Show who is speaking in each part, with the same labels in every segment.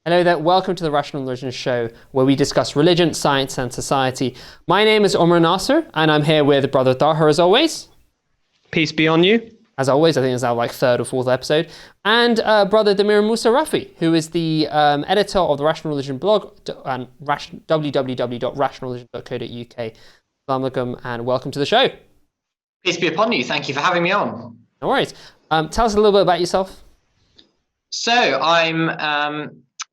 Speaker 1: Hello there, welcome to the Rational Religion Show, where we discuss religion, science, and society. My name is Omar Nasser, and I'm here with Brother Tahir as always.
Speaker 2: Peace be on you.
Speaker 1: As always, I think it's our third or fourth episode. And Brother Damir Musa Rafi, who is the editor of the Rational Religion blog and www.rationalreligion.co.uk. Assalamu alaikum, and welcome to the show.
Speaker 3: Peace be upon you. Thank you for having me on.
Speaker 1: No worries. Tell us a little bit about yourself.
Speaker 3: So I'm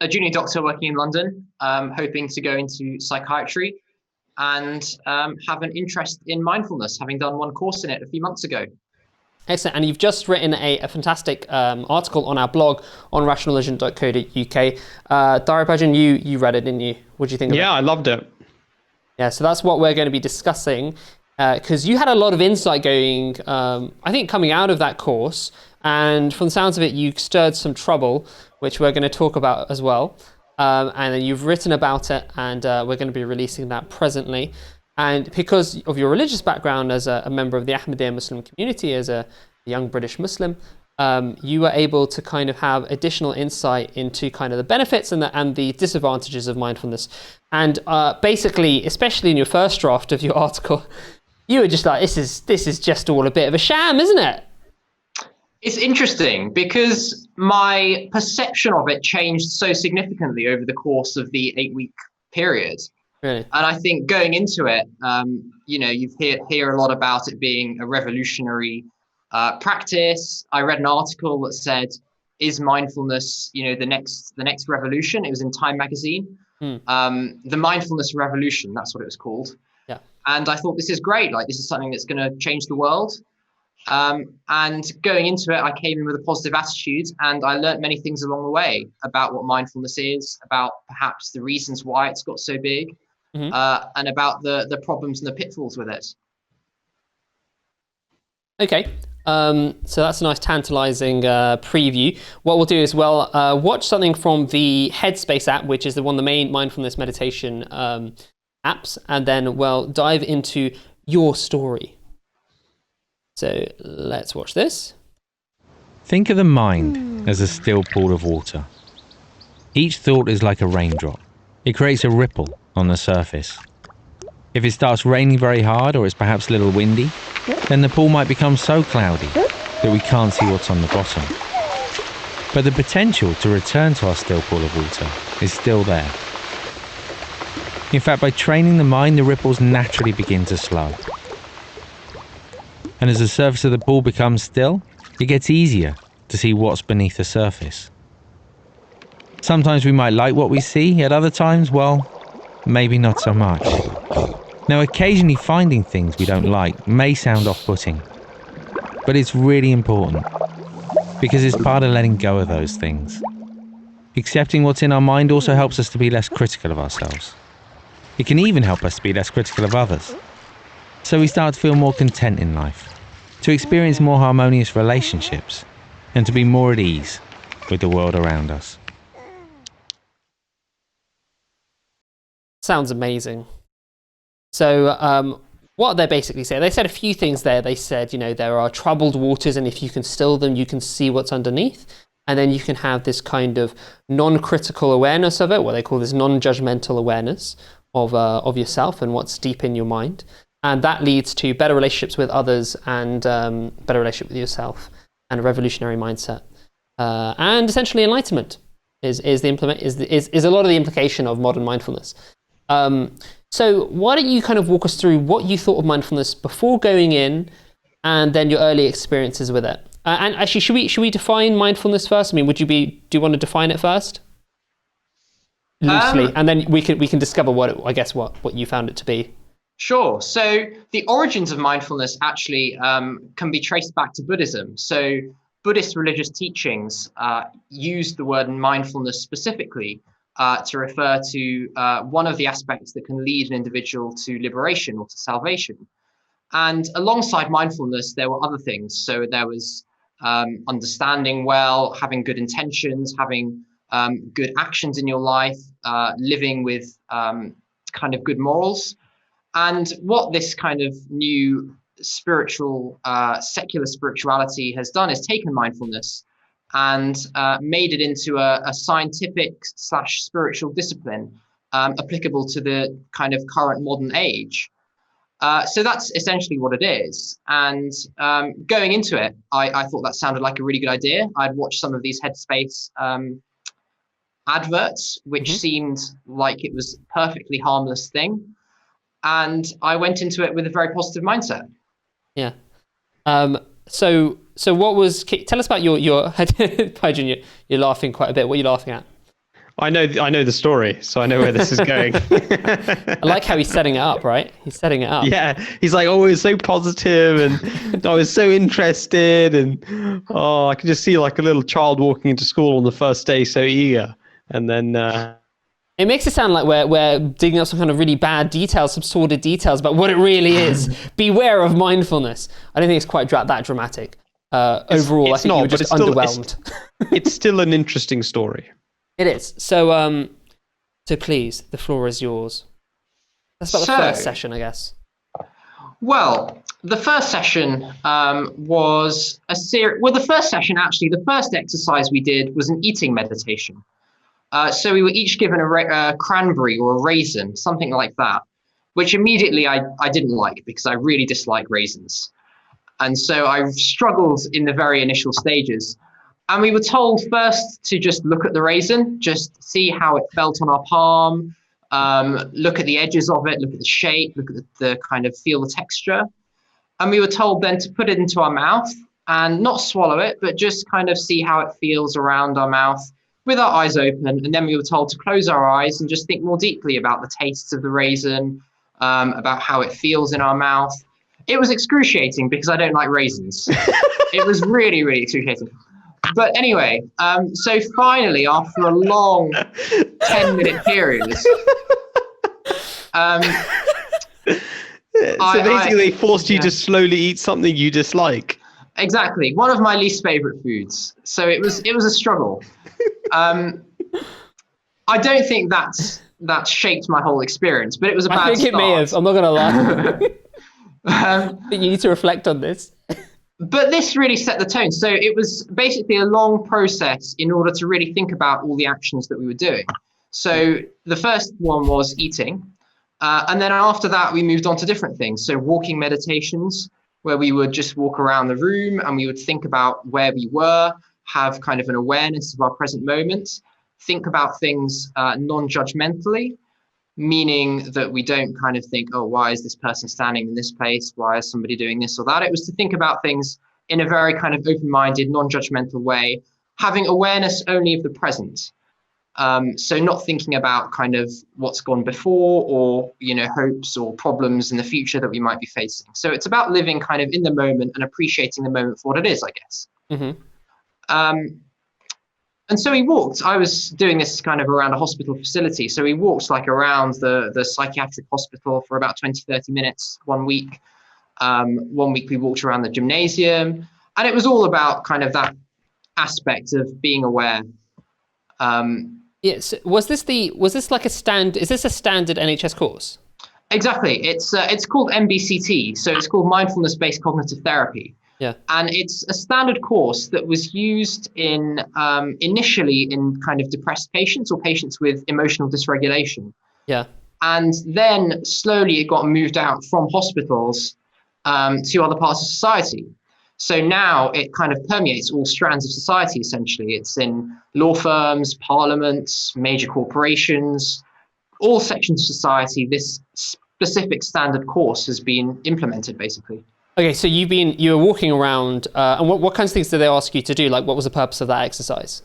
Speaker 3: a junior doctor working in London, hoping to go into psychiatry and have an interest in mindfulness, having done one course in it a few months ago.
Speaker 1: Excellent. And you've just written a fantastic article on our blog on rationalreligion.co.uk. Dara Bajan, you read it, didn't you? What do you think of it?
Speaker 2: Yeah, I loved it.
Speaker 1: Yeah, so that's what we're going to be discussing, because you had a lot of insight going, I think, coming out of that course. And from the sounds of it, you stirred some trouble, which we're going to talk about as well. And then you've written about it, and we're going to be releasing that presently. And because of your religious background as a member of the Ahmadiyya Muslim community, as a young British Muslim, you were able to kind of have additional insight into kind of the benefits and the disadvantages of mindfulness. And basically, especially in your first draft of your article, you were just like, this is just all a bit of a sham, isn't it?
Speaker 3: It's interesting because my perception of it changed so significantly over the course of the 8-week period.
Speaker 1: Really?
Speaker 3: And I think going into it, you hear a lot about it being a revolutionary practice. I read an article that said, "Is mindfulness, the next revolution?" It was in Time magazine. The Mindfulness Revolution, that's what it was called.
Speaker 1: Yeah.
Speaker 3: And I thought, this is great. Like, this is something that's going to change the world. And going into it, I came in with a positive attitude, and I learned many things along the way about what mindfulness is, about perhaps the reasons why it's got so big, and about the problems and the pitfalls with it.
Speaker 1: Okay, so that's a nice tantalizing preview. What we'll do is watch something from the Headspace app, which is the main mindfulness meditation apps, and then we'll dive into your story. So let's watch this.
Speaker 4: Think of the mind as a still pool of water. Each thought is like a raindrop. It creates a ripple on the surface. If it starts raining very hard, or it's perhaps a little windy, then the pool might become so cloudy that we can't see what's on the bottom. But the potential to return to our still pool of water is still there. In fact, by training the mind, the ripples naturally begin to slow. And as the surface of the pool becomes still, it gets easier to see what's beneath the surface. Sometimes we might like what we see, at other times, well, maybe not so much. Now, occasionally finding things we don't like may sound off-putting, but it's really important, because it's part of letting go of those things. Accepting what's in our mind also helps us to be less critical of ourselves. It can even help us to be less critical of others. So we start to feel more content in life, to experience more harmonious relationships, and to be more at ease with the world around us.
Speaker 1: Sounds amazing. So what they basically say, they said a few things there. They said, there are troubled waters, and if you can still them, you can see what's underneath. And then you can have this kind of non-critical awareness of it, what they call this non-judgmental awareness of yourself and what's deep in your mind. And that leads to better relationships with others and better relationship with yourself and a revolutionary mindset. And essentially enlightenment is a lot of the implication of modern mindfulness. So why don't you kind of walk us through what you thought of mindfulness before going in, and then your early experiences with it? And actually, should we define mindfulness first? I mean, do you want to define it first? Loosely, and then we can discover what you found it to be.
Speaker 3: Sure. So the origins of mindfulness actually can be traced back to Buddhism. So Buddhist religious teachings use the word mindfulness specifically to refer to one of the aspects that can lead an individual to liberation or to salvation. And alongside mindfulness, there were other things. So there was understanding well, having good intentions, having good actions in your life, living with kind of good morals. And what this kind of new spiritual, secular spirituality has done is taken mindfulness and made it into a scientific / spiritual discipline applicable to the kind of current modern age. So that's essentially what it is. And going into it, I thought that sounded like a really good idea. I'd watched some of these Headspace adverts, which seemed like it was a perfectly harmless thing. And I went into it with a very positive mindset.
Speaker 1: Yeah. So what was? Tell us about your. Pajun, you're laughing quite a bit. What are you laughing at?
Speaker 2: I know the story, so I know where this is going.
Speaker 1: I like how he's setting it up, right? He's setting it up.
Speaker 2: Yeah, he's like, oh, it was so positive, and I was so interested, and I could just see like a little child walking into school on the first day, so eager, and then.
Speaker 1: It makes it sound like we're digging up some kind of really bad details, some sordid details about what it really is. Beware of mindfulness. I don't think it's quite that dramatic. Overall, I think you were just underwhelmed.
Speaker 2: It's still an interesting story.
Speaker 1: It is. So please, the floor is yours. That's about the first session, I guess.
Speaker 3: Well, the first session was a series. Well, the first session, actually, the first exercise we did was an eating meditation. So we were each given a cranberry or a raisin, something like that, which immediately I didn't like because I really dislike raisins. And so I struggled in the very initial stages. And we were told first to just look at the raisin, just see how it felt on our palm, look at the edges of it, look at the shape, look at the kind of feel the texture. And we were told then to put it into our mouth and not swallow it, but just kind of see how it feels around our mouth with our eyes open. And then we were told to close our eyes and just think more deeply about the tastes of the raisin, about how it feels in our mouth. It was excruciating because I don't like raisins. It was really, really excruciating. But anyway, so finally, after a long 10-minute period,
Speaker 2: they forced you to slowly eat something you dislike.
Speaker 3: Exactly, one of my least favorite foods. So it was a struggle. I don't think that's shaped my whole experience, but it was a bad start.
Speaker 1: I think it may have. I'm not going to lie. I think you need to reflect on this.
Speaker 3: But this really set the tone. So it was basically a long process in order to really think about all the actions that we were doing. So the first one was eating. And then after that, we moved on to different things. So walking meditations, where we would just walk around the room and we would think about where we were, have kind of an awareness of our present moment, think about things non-judgmentally, meaning that we don't kind of think, oh, why is this person standing in this place? Why is somebody doing this or that? It was to think about things in a very kind of open-minded, non-judgmental way, having awareness only of the present. So not thinking about kind of what's gone before or, hopes or problems in the future that we might be facing. So it's about living kind of in the moment and appreciating the moment for what it is, I guess. Mm-hmm. And so we walked. I was doing this kind of around a hospital facility. So we walked like around the psychiatric hospital for about 20, 30 minutes 1 week. 1 week we walked around the gymnasium. And it was all about kind of that aspect of being aware.
Speaker 1: Yes. Is this a standard NHS course?
Speaker 3: Exactly. It's called MBCT. So it's called Mindfulness-Based Cognitive Therapy.
Speaker 1: Yeah.
Speaker 3: And it's a standard course that was used in initially in kind of depressed patients or patients with emotional dysregulation.
Speaker 1: Yeah.
Speaker 3: And then slowly it got moved out from hospitals to other parts of society. So now it kind of permeates all strands of society, essentially. It's in law firms, parliaments, major corporations, all sections of society. This specific standard course has been implemented, basically.
Speaker 1: Okay, so you were walking around, and what kinds of things did they ask you to do? Like, what was the purpose of that exercise?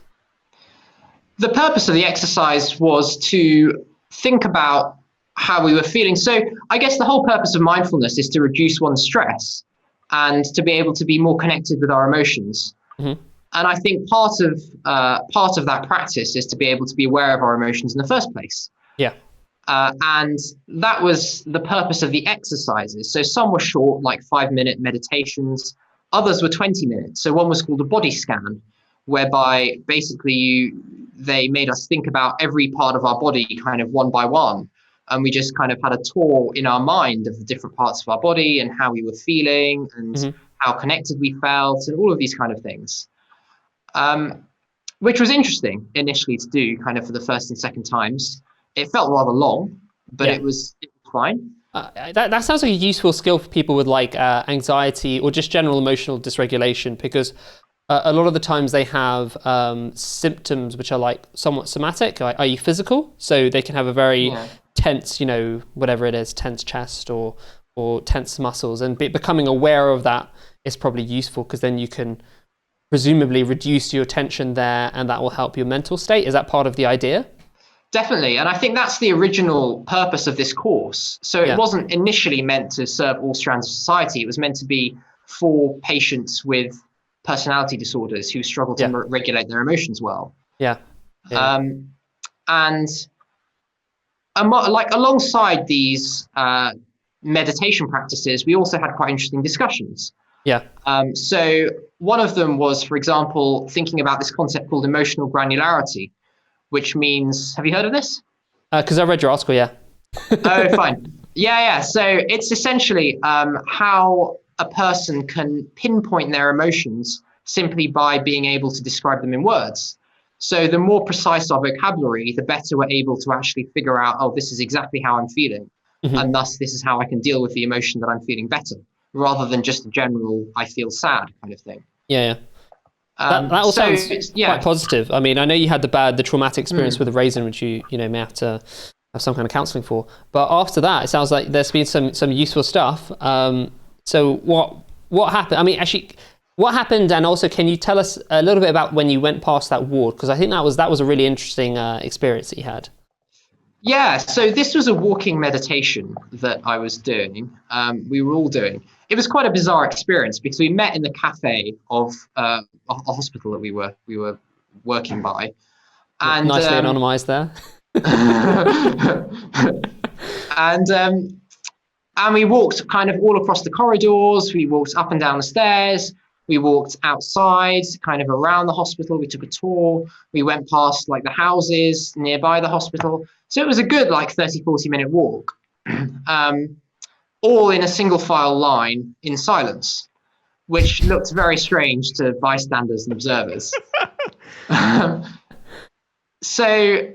Speaker 3: The purpose of the exercise was to think about how we were feeling. So I guess the whole purpose of mindfulness is to reduce one's stress and to be able to be more connected with our emotions. Mm-hmm. And I think part of that practice is to be able to be aware of our emotions in the first place.
Speaker 1: Yeah.
Speaker 3: And that was the purpose of the exercises. So some were short, like 5-minute meditations. Others were 20 minutes. So one was called a body scan, whereby basically they made us think about every part of our body kind of one by one. And we just kind of had a tour in our mind of the different parts of our body and how we were feeling and how connected we felt and all of these kind of things. which was interesting initially to do kind of for the first and second times. It felt rather long, but it was fine.
Speaker 1: That sounds like a useful skill for people with like anxiety or just general emotional dysregulation, because a lot of the times they have symptoms which are like somewhat somatic, i.e. physical. So they can have a very tense, whatever it is, tense chest or tense muscles, and becoming aware of that is probably useful, because then you can presumably reduce your tension there, and that will help your mental state. Is that part of the idea?
Speaker 3: Definitely. And I think that's the original purpose of this course. So it wasn't initially meant to serve all strands of society. It was meant to be for patients with personality disorders who struggle to regulate their emotions well. And like alongside these meditation practices, we also had quite interesting discussions. So one of them was, for example, thinking about this concept called emotional granularity, which means, have you heard of this?
Speaker 1: Because I read your article,
Speaker 3: Oh, fine. So it's essentially how a person can pinpoint their emotions simply by being able to describe them in words. So the more precise our vocabulary, the better we're able to actually figure out, oh, this is exactly how I'm feeling. And thus, this is how I can deal with the emotion that I'm feeling better, rather than just a general, I feel sad kind of thing. That all sounds quite positive. I mean, I know you had the traumatic experience with the raisin, which you may have to have some kind of counselling for. But after that, it sounds like there's been some useful stuff. So what happened? I mean, actually, what happened? And also, can you tell us a little bit about when you went past that ward? Because I think that was a really interesting experience that you had. So this was a walking meditation that I was doing. We were all doing. It was quite a bizarre experience because we met in the cafe of a hospital that we were working by. And
Speaker 1: nicely anonymized there.
Speaker 3: And we walked kind of all across the corridors. We walked up and down the stairs. We walked outside, kind of around the hospital. We took a tour. We went past like the houses nearby the hospital. So it was a good like 30-40 minute walk, all in a single file line in silence, which looked very strange to bystanders and observers. So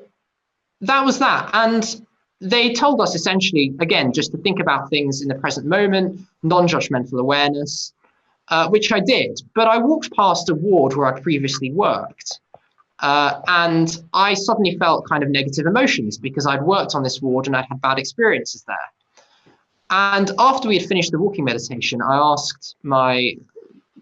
Speaker 3: that was that. And they told us essentially, again, just to think about things in the present moment, non-judgmental awareness, which I did. But I walked past a ward where I'd previously worked. And I suddenly felt kind of negative emotions because I'd worked on this ward and I'd had bad experiences there. And after we had finished the walking meditation, I asked my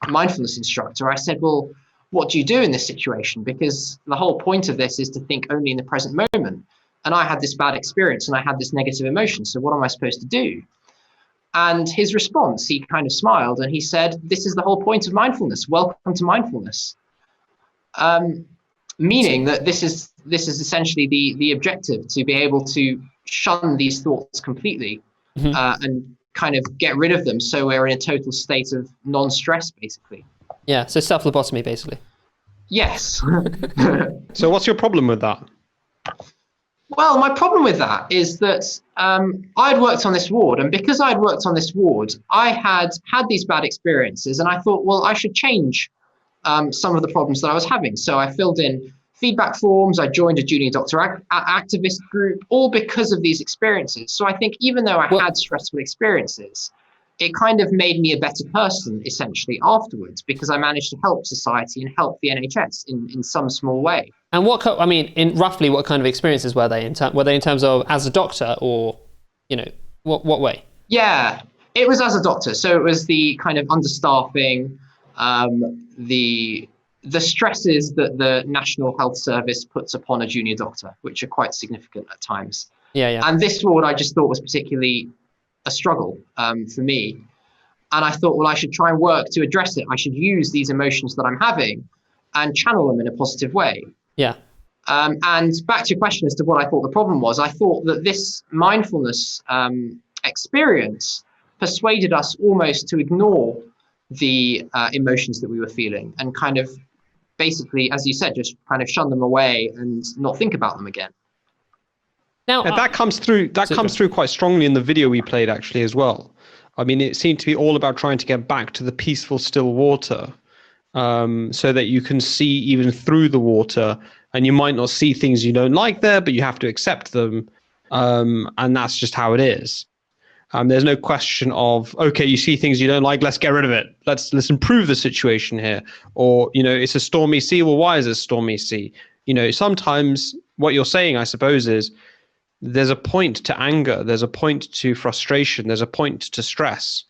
Speaker 3: mindfulness instructor, I said, well, what do you do in this situation? Because the whole point of this is to think only in the present moment. And I had this bad experience and I had this negative emotion. So what am I supposed to do? And his response, he kind of smiled and he said, this is the whole point of mindfulness. Welcome to mindfulness. Meaning that this is essentially the objective, to be able to shun these thoughts completely and kind of get rid of them, so we're in a total state of non-stress, basically.
Speaker 1: So self-lobotomy, basically.
Speaker 3: Yes.
Speaker 2: So what's your problem with that?
Speaker 3: Well, my problem with that is that I'd worked on this ward, and because I'd worked on this ward, I had these bad experiences, and I thought, well, I should change some of the problems that I was having. So I filled in feedback forms, I joined a junior doctor activist group, all because of these experiences. So I think even though I had stressful experiences, it kind of made me a better person, essentially, afterwards, because I managed to help society and help the NHS in some small way.
Speaker 1: And roughly what kind of experiences were they? Were they in terms of as a doctor, or, what way?
Speaker 3: Yeah, it was as a doctor. So it was the kind of understaffing, the stresses that the National Health Service puts upon a junior doctor, which are quite significant at times. And this ward I just thought was particularly a struggle for me. And I thought, well, I should try and work to address it. I should use these emotions that I'm having and channel them in a positive way. And back to your question as to what I thought the problem was, I thought that this mindfulness experience persuaded us almost to ignore the emotions that we were feeling and kind of basically, as you said, just kind of shun them away and not think about them again.
Speaker 1: Now,
Speaker 2: that comes through quite strongly in the video we played, actually, as well. I mean, it seemed to be all about trying to get back to the peaceful, still water. so that you can see even through the water, and you might not see things you don't like there, but you have to accept them. And that's just how it is. There's no question of, okay, you see things you don't like, let's get rid of it. Let's improve the situation here. Or, it's a stormy sea. Well, why is it a stormy sea? Sometimes what you're saying, I suppose, is there's a point to anger. There's a point to frustration. There's a point to stress.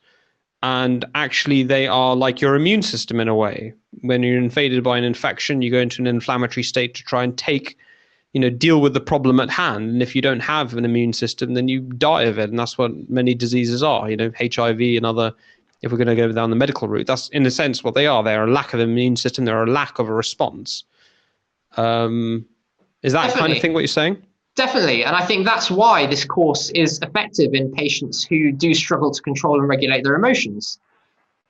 Speaker 2: And actually, they are like your immune system in a way. When you're invaded by an infection, you go into an inflammatory state to try and deal with the problem at hand. And if you don't have an immune system, then you die of it. And that's what many diseases are, HIV and other, if we're going to go down the medical route, that's in a sense what they are. They're a lack of an immune system. They're a lack of a response. Is that
Speaker 3: Definitely.
Speaker 2: kind of thing what you're saying?
Speaker 3: Definitely. And I think that's why this course is effective in patients who do struggle to control and regulate their emotions.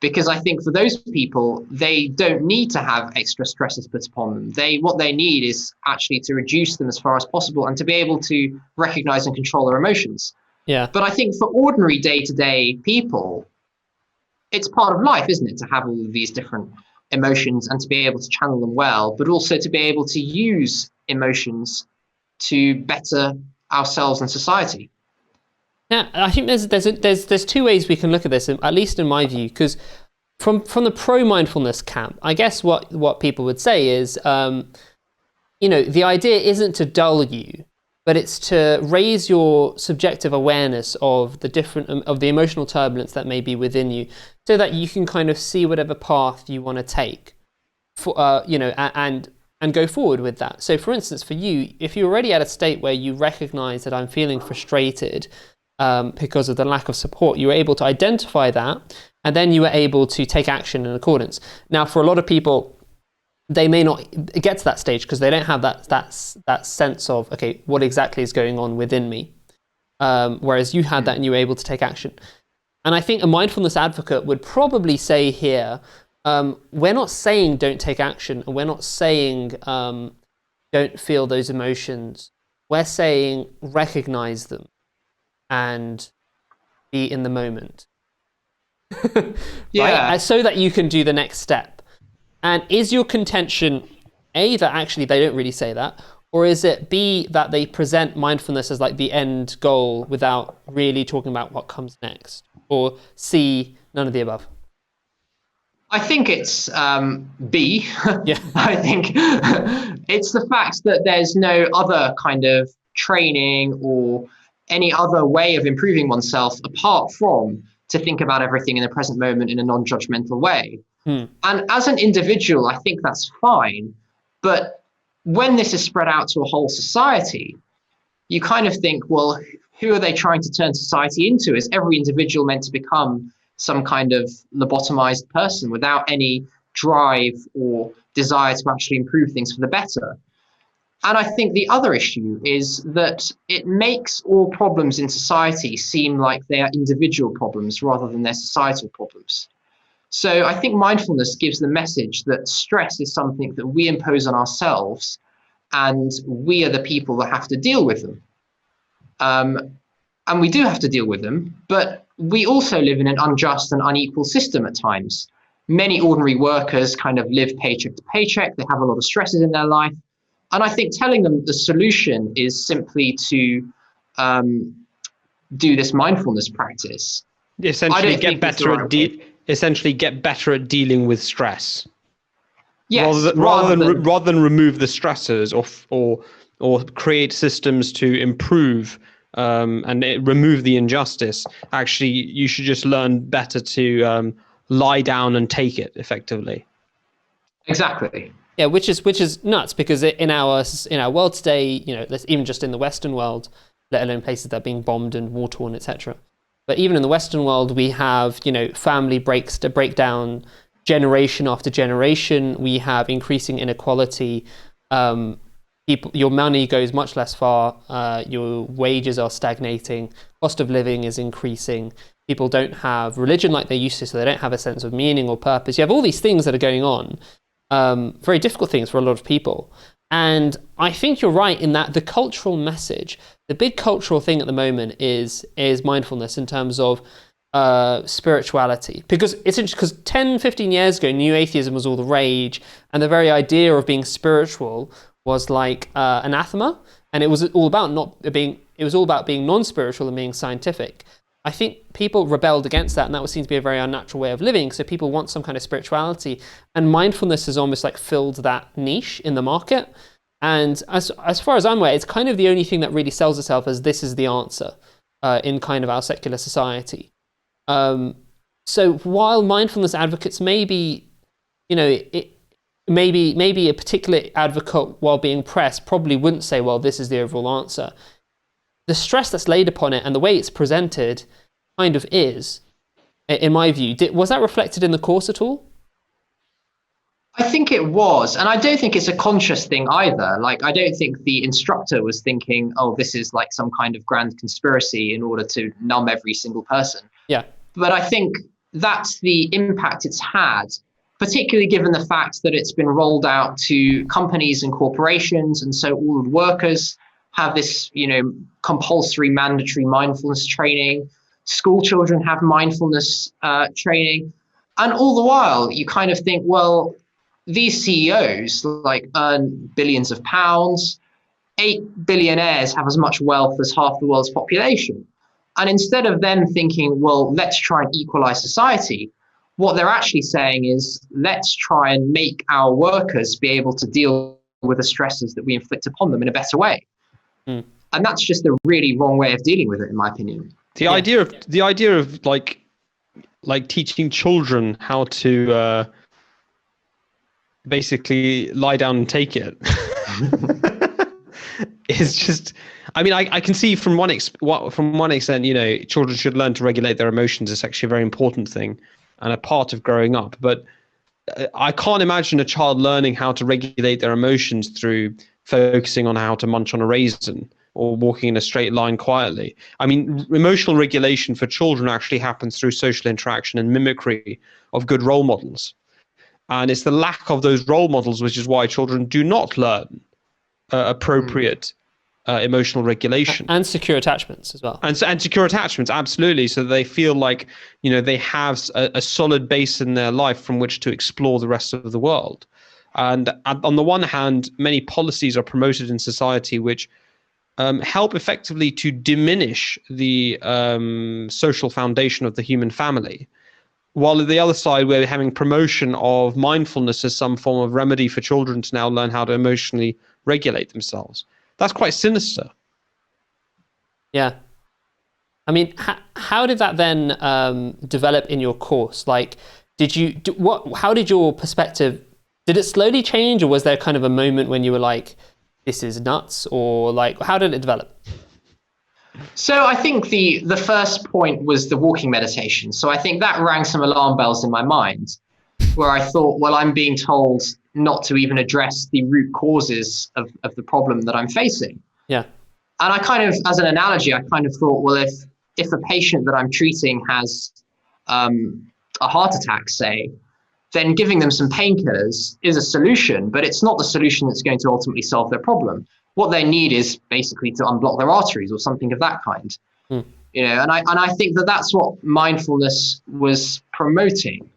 Speaker 3: Because I think for those people, they don't need to have extra stresses put upon them. What they need is actually to reduce them as far as possible and to be able to recognize and control their emotions.
Speaker 1: Yeah.
Speaker 3: But I think for ordinary day-to-day people, it's part of life, isn't it, to have all of these different emotions and to be able to channel them well, but also to be able to use emotions to better ourselves and society.
Speaker 1: Yeah, I think there's two ways we can look at this, at least in my view, because from the pro-mindfulness camp, I guess what people would say is, the idea isn't to dull you, but it's to raise your subjective awareness of the emotional turbulence that may be within you, so that you can kind of see whatever path you want to take, and go forward with that. So, for instance, for you, if you're already at a state where you recognize that I'm feeling frustrated because of the lack of support, you were able to identify that, and then you were able to take action in accordance. Now, for a lot of people, they may not get to that stage because they don't have that sense of, okay, what exactly is going on within me? Whereas you had that and you were able to take action. And I think a mindfulness advocate would probably say here, we're not saying don't take action, and we're not saying don't feel those emotions. We're saying recognize them and be in the moment.
Speaker 3: Yeah.
Speaker 1: Right? So that you can do the next step. And is your contention A, that actually they don't really say that, or is it B, that they present mindfulness as like the end goal without really talking about what comes next? Or C, none of the above?
Speaker 3: I think it's B.
Speaker 1: Yeah.
Speaker 3: I think it's the fact that there's no other kind of training or any other way of improving oneself apart from to think about everything in the present moment in a non-judgmental way. And as an individual, I think that's fine. But when this is spread out to a whole society, you kind of think, well, who are they trying to turn society into? Is every individual meant to become some kind of lobotomized person without any drive or desire to actually improve things for the better? And I think the other issue is that it makes all problems in society seem like they are individual problems rather than they're societal problems. So I think mindfulness gives the message that stress is something that we impose on ourselves, and we are the people that have to deal with them. And we do have to deal with them, but we also live in an unjust and unequal system at times. Many ordinary workers kind of live paycheck to paycheck. They have a lot of stresses in their life. And I think telling them the solution is simply to do this mindfulness practice.
Speaker 2: Essentially get better at dealing with stress.
Speaker 3: Yes,
Speaker 2: rather than remove the stressors or create systems to improve and remove the injustice. Actually, you should just learn better to lie down and take it effectively.
Speaker 3: Exactly.
Speaker 1: Yeah, which is nuts, because in our world today, even just in the Western world, let alone places that are being bombed and war torn, etc. But even in the Western world, we have family breaks to break down generation after generation. We have increasing inequality. Your money goes much less far. Your wages are stagnating. Cost of living is increasing. People don't have religion like they used to, so they don't have a sense of meaning or purpose. You have all these things that are going on. Very difficult things for a lot of people. And I think you're right in that the cultural message, the big cultural thing at the moment is mindfulness, in terms of spirituality, because it's interesting, because 10, 15 years ago, new atheism was all the rage, and the very idea of being spiritual was like anathema, and it was all about being non-spiritual and being scientific. I think people rebelled against that, and that seems to be a very unnatural way of living. So people want some kind of spirituality, and mindfulness has almost like filled that niche in the market. And as far as I'm aware, it's kind of the only thing that really sells itself as this is the answer in kind of our secular society. So while mindfulness advocates maybe a particular advocate, while being pressed, probably wouldn't say, well, this is the overall answer. The stress that's laid upon it and the way it's presented kind of is, in my view. Was that reflected in the course at all?
Speaker 3: I think it was, and I don't think it's a conscious thing either. Like, I don't think the instructor was thinking, oh, this is like some kind of grand conspiracy in order to numb every single person.
Speaker 1: Yeah.
Speaker 3: But I think that's the impact it's had, particularly given the fact that it's been rolled out to companies and corporations, and so all the workers have this, compulsory mandatory mindfulness training. School children have mindfulness training. And all the while, you kind of think, well, these CEOs like earn billions of pounds. 8 billionaires have as much wealth as half the world's population. And instead of them thinking, well, let's try and equalize society, what they're actually saying is, let's try and make our workers be able to deal with the stresses that we inflict upon them in a better way. Mm. And that's just a really wrong way of dealing with it, in my opinion.
Speaker 2: The idea of like teaching children how to basically lie down and take it is just. I mean, I can see from one extent, children should learn to regulate their emotions. It's actually a very important thing and a part of growing up. But I can't imagine a child learning how to regulate their emotions through focusing on how to munch on a raisin or walking in a straight line quietly. I mean, emotional regulation for children actually happens through social interaction and mimicry of good role models. And it's the lack of those role models, which is why children do not learn appropriate emotional regulation.
Speaker 1: And secure attachments as well. And
Speaker 2: secure attachments, absolutely. So they feel like, they have a solid base in their life from which to explore the rest of the world. And on the one hand, many policies are promoted in society which help effectively to diminish the social foundation of the human family. While on the other side, we're having promotion of mindfulness as some form of remedy for children to now learn how to emotionally regulate themselves. That's quite sinister.
Speaker 1: Yeah. I mean, how did that then develop in your course? Like, how did your perspective, did it slowly change, or was there kind of a moment when you were like, this is nuts, or like, how did it develop?
Speaker 3: So I think the first point was the walking meditation. So I think that rang some alarm bells in my mind, where I thought, well, I'm being told not to even address the root causes of the problem that I'm facing.
Speaker 1: Yeah.
Speaker 3: And I kind of, as an analogy, I kind of thought, well, if a patient that I'm treating has a heart attack, say, then giving them some painkillers is a solution, but it's not the solution that's going to ultimately solve their problem. What they need is basically to unblock their arteries or something of that kind. And I think that that's what mindfulness was promoting.